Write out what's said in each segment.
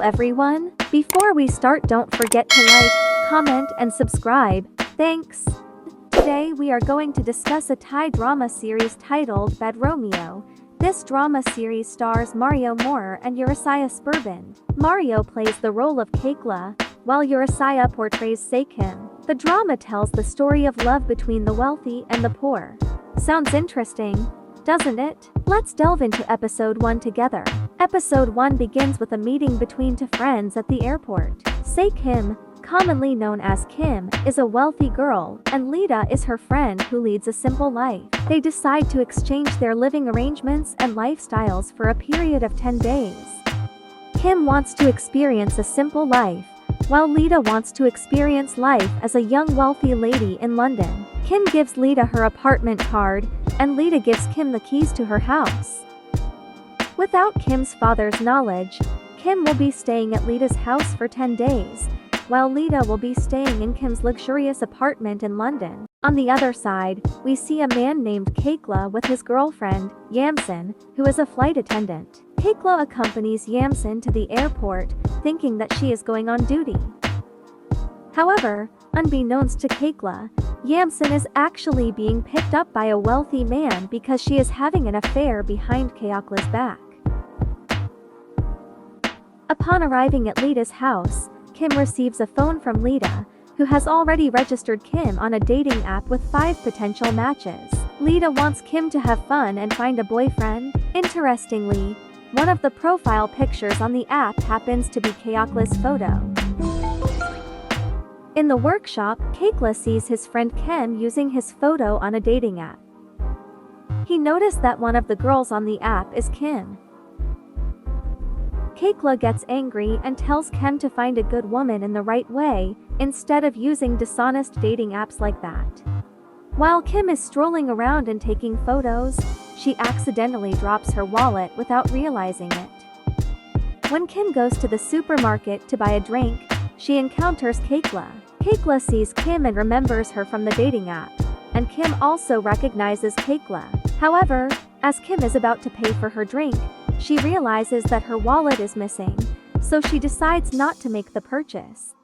everyone. Before we start, don't forget to like, comment and subscribe. Thanks. Today we are going to discuss a Thai drama series titled Bad Romeo. This drama series stars Maurer and Urassaya Sperbund. Mario plays the role of Kaokla, while Urassaya portrays Saikhim. The drama tells the story of love between the wealthy and the poor. Sounds interesting, doesn't it? Let's delve into episode 1 together. Episode 1 begins with a meeting between two friends at the airport. Saikhim, commonly known as Kim, is a wealthy girl, and Lida is her friend who leads a simple life. They decide to exchange their living arrangements and lifestyles for a period of 10 days. Kim wants to experience a simple life, while Lida wants to experience life as a young wealthy lady in London. Kim gives Lida her apartment card, and Lida gives Kim the keys to her house. Without Kim's father's knowledge, Kim will be staying at Lida's house for 10 days, while Lida will be staying in Kim's luxurious apartment in London. On the other side, we see a man named Kaokla with his girlfriend, Yamsen, who is a flight attendant. Kaokla accompanies Yamsen to the airport, thinking that she is going on duty. However, unbeknownst to Kaokla, Yamsen is actually being picked up by a wealthy man because she is having an affair behind Kaokla's back. Upon arriving at Lida's house, Kim receives a phone from Lida, who has already registered Kim on a dating app with 5 potential matches. Lida wants Kim to have fun and find a boyfriend. Interestingly, one of the profile pictures on the app happens to be Kaokla's photo. In the workshop, Kaokla sees his friend Kim using his photo on a dating app. He noticed that one of the girls on the app is Kim. Kaokla gets angry and tells Kim to find a good woman in the right way, instead of using dishonest dating apps like that. While Kim is strolling around and taking photos, she accidentally drops her wallet without realizing it. When Kim goes to the supermarket to buy a drink, she encounters Kaokla. Kaokla sees Kim and remembers her from the dating app, and Kim also recognizes Kaokla. However, as Kim is about to pay for her drink, she realizes that her wallet is missing, so she decides not to make the purchase.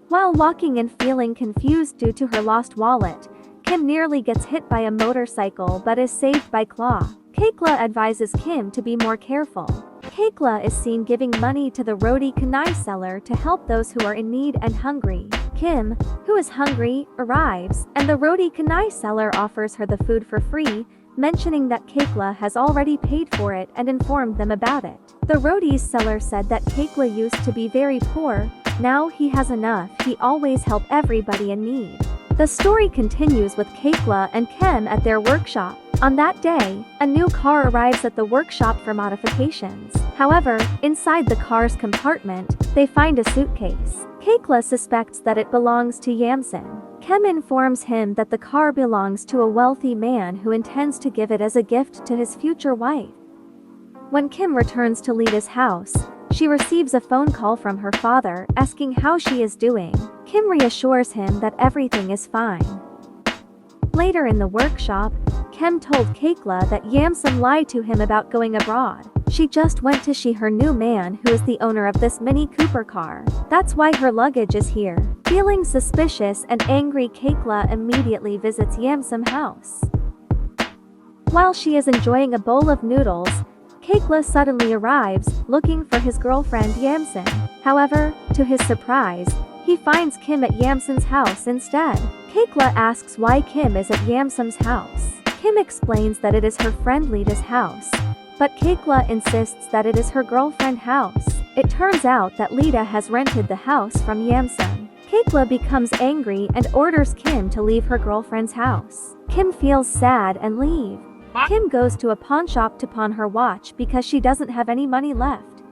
While walking and feeling confused due to her lost wallet, Kim nearly gets hit by a motorcycle but is saved by Claw. Kaokla advises Kim to be more careful. Kaokla is seen giving money to the roti canai seller to help those who are in need and hungry. Kim, who is hungry, arrives, and the roti canai seller offers her the food for free, mentioning that Kaokla has already paid for it and informed them about it. The rotis seller said that Kaokla used to be very poor, now he has enough, he always help everybody in need. The story continues with Kaokla and Kim at their workshop. On that day, a new car arrives at the workshop for modifications. However, inside the car's compartment, they find a suitcase. Kaokla suspects that it belongs to Yamsen. Kim informs him that the car belongs to a wealthy man who intends to give it as a gift to his future wife. When Kim returns to Lida's house, she receives a phone call from her father asking how she is doing. Kim reassures him that everything is fine. Later in the workshop, Kim told Kaokla that Yamsen lied to him about going abroad. She just went to see her new man who is the owner of this Mini Cooper car. That's why her luggage is here. Feeling suspicious and angry, Kaokla immediately visits Yamsen's house. While she is enjoying a bowl of noodles, Kaokla suddenly arrives, looking for his girlfriend Yamsen. However, to his surprise, he finds Kim at Yamsen's house instead. Kaokla asks why Kim is at Yamsen's house. Kim explains that it is her friend Lida's house, but Kaokla insists that it is her girlfriend's house. It turns out that Lida has rented the house from Yamsen. Kaokla becomes angry and orders Kim to leave her girlfriend's house. Kim feels sad and leaves. Kim goes to a pawn shop to pawn her watch because she doesn't have any money left.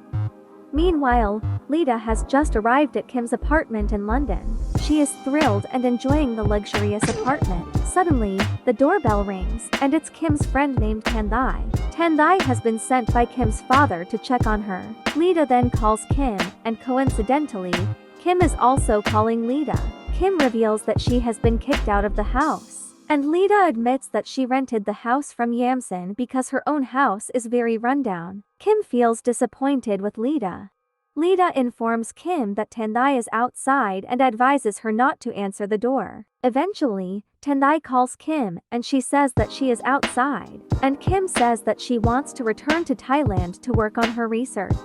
Meanwhile, Lida has just arrived at Kim's apartment in London. She is thrilled and enjoying the luxurious apartment. Suddenly, the doorbell rings, and it's Kim's friend named Tandai. Tandai has been sent by Kim's father to check on her. Lida then calls Kim, and coincidentally, Kim is also calling Lida. Kim reveals that she has been kicked out of the house. And Lida admits that she rented the house from Yamsen because her own house is very rundown. Kim feels disappointed with Lida. Lita informs Kim that Tendai is outside and advises her not to answer the door. Eventually, Tendai calls Kim and she says that she is outside, and Kim says that she wants to return to Thailand to work on her research.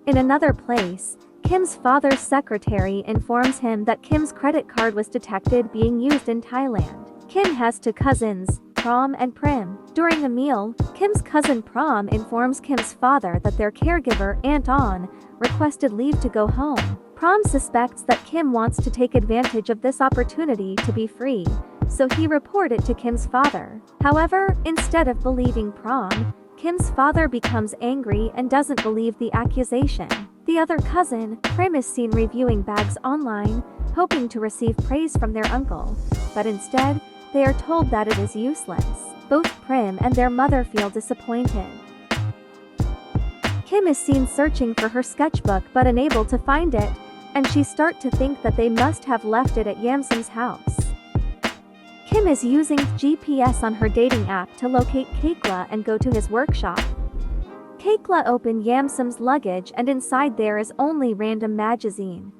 In another place, Kim's father's secretary informs him that Kim's credit card was detected being used in Thailand. Kim has two cousins, Prom and Prim. During a meal, Kim's cousin Prom informs Kim's father that their caregiver, Aunt On, requested leave to go home. Prom suspects that Kim wants to take advantage of this opportunity to be free, so he reports it to Kim's father. However, instead of believing Prom, Kim's father becomes angry and doesn't believe the accusation. The other cousin, Prim, is seen reviewing bags online, hoping to receive praise from their uncle, but instead, they are told that it is useless. Both Prim and their mother feel disappointed. Kim is seen searching for her sketchbook but unable to find it, and she starts to think that they must have left it at Yamsum's house. Kim is using GPS on her dating app to locate Kaokla and go to his workshop. Kaokla opens Yamsum's luggage and inside there is only random magazine.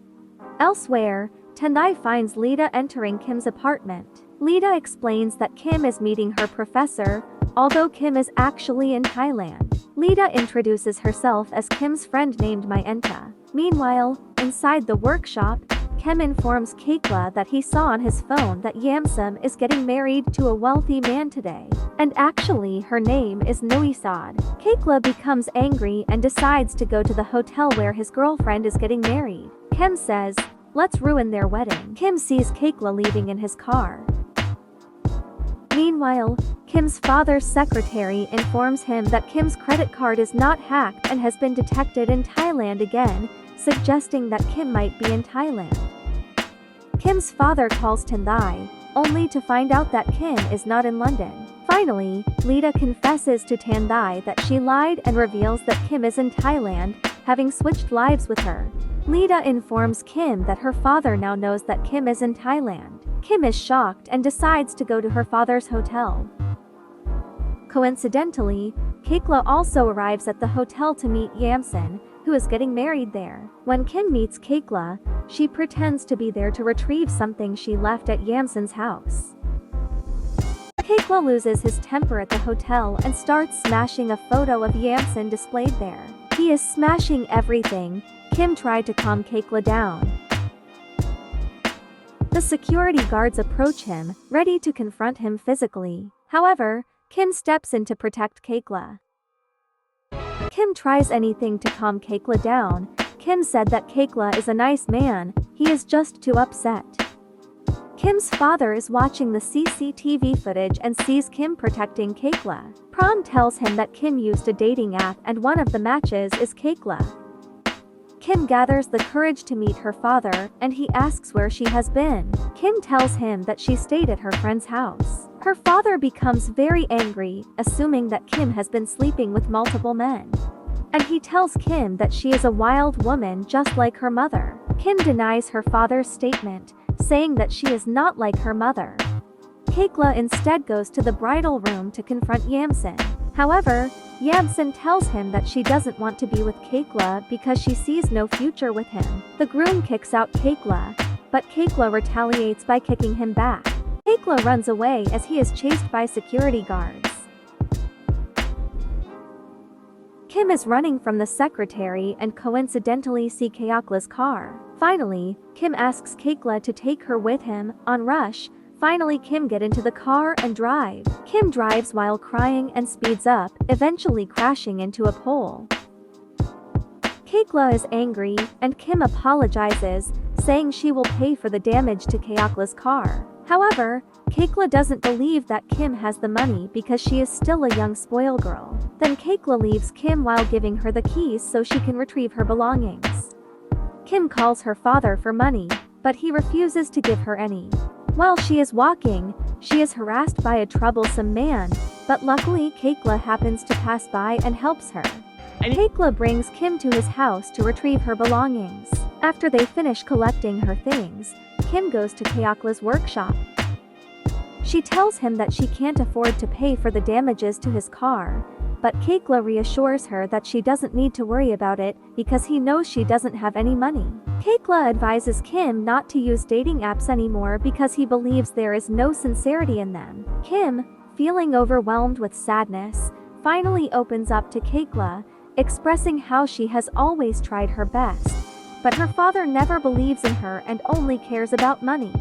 Elsewhere, Tendai finds Lita entering Kim's apartment. Lita explains that Kim is meeting her professor, although Kim is actually in Thailand. Lita introduces herself as Kim's friend named Myenta. Meanwhile, inside the workshop, Kim informs Kaokla that he saw on his phone that Yamsum is getting married to a wealthy man today, and actually her name is Noisad. Kaokla becomes angry and decides to go to the hotel where his girlfriend is getting married. Kim says, "Let's ruin their wedding." Kim sees Kaokla leaving in his car. Meanwhile, Kim's father's secretary informs him that Kim's credit card is not hacked and has been detected in Thailand again, suggesting that Kim might be in Thailand. Kim's father calls Tendai, only to find out that Kim is not in London. Finally, Lita confesses to Tendai that she lied and reveals that Kim is in Thailand, having switched lives with her. Lita informs Kim that her father now knows that Kim is in Thailand. Kim is shocked and decides to go to her father's hotel. Coincidentally, Kaokla also arrives at the hotel to meet Yamsun, who is getting married there. When Kim meets Kaokla, she pretends to be there to retrieve something she left at Yamsun's house. Kaokla loses his temper at the hotel and starts smashing a photo of Yamsun displayed there. He is smashing everything. Kim tried to calm Kaokla down. The security guards approach him, ready to confront him physically. However, Kim steps in to protect Kaokla. Kim tries anything to calm Kaokla down. Kim said that Kaokla is a nice man, he is just too upset. Kim's father is watching the CCTV footage and sees Kim protecting Kaokla. Prom tells him that Kim used a dating app and one of the matches is Kaokla. Kim gathers the courage to meet her father, and he asks where she has been. Kim tells him that she stayed at her friend's house. Her father becomes very angry, assuming that Kim has been sleeping with multiple men. And he tells Kim that she is a wild woman just like her mother. Kim denies her father's statement, saying that she is not like her mother. Kaokla instead goes to the bridal room to confront Yamsun. However, Yamsun tells him that she doesn't want to be with Kaokla because she sees no future with him. The groom kicks out Kaokla, but Kaokla retaliates by kicking him back. Kaokla runs away as he is chased by security guards. Kim is running from the secretary and coincidentally sees Kaokla's car. Finally, Kim asks Kaokla to take her with him. On Rush, finally Kim get into the car and drive. Kim drives while crying and speeds up, eventually crashing into a pole. Kaokla is angry, and Kim apologizes, saying she will pay for the damage to Kaokla's car. However, Kaokla doesn't believe that Kim has the money because she is still a young spoil girl. Then Kaokla leaves Kim while giving her the keys so she can retrieve her belongings. Kim calls her father for money, but he refuses to give her any. While she is walking, she is harassed by a troublesome man, but luckily Kaokla happens to pass by and helps her. Kaokla brings Kim to his house to retrieve her belongings. After they finish collecting her things, Kim goes to Kaokla's workshop. She tells him that she can't afford to pay for the damages to his car, but Kaokla reassures her that she doesn't need to worry about it because he knows she doesn't have any money. Kaokla advises Kim not to use dating apps anymore because he believes there is no sincerity in them. Kim, feeling overwhelmed with sadness, finally opens up to Kaokla, expressing how she has always tried her best, but her father never believes in her and only cares about money.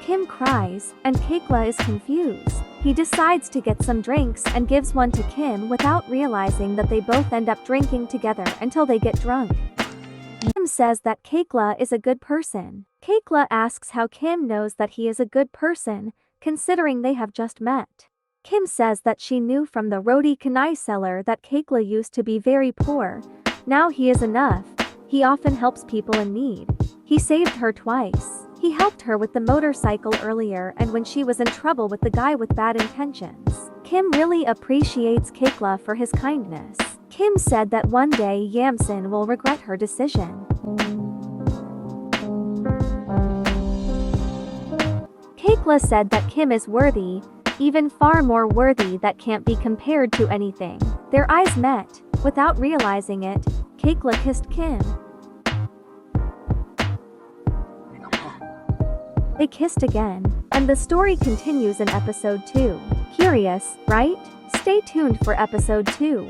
Kim cries, and Kaokla is confused. He decides to get some drinks and gives one to Kim without realizing that they both end up drinking together until they get drunk. Kim says that Kaokla is a good person. Kaokla asks how Kim knows that he is a good person, considering they have just met. Kim says that she knew from the roti canai seller that Kaokla used to be very poor. Now he is enough. He often helps people in need. He saved her twice. He helped her with the motorcycle earlier and when she was in trouble with the guy with bad intentions. Kim really appreciates Kaokla for his kindness. Kim said that one day Yamsin will regret her decision. Kaokla said that Kim is worthy, even far more worthy that can't be compared to anything. Their eyes met. Without realizing it, Kaokla kissed Kim. They kissed again, and the story continues in episode 2. Curious, right? Stay tuned for episode 2.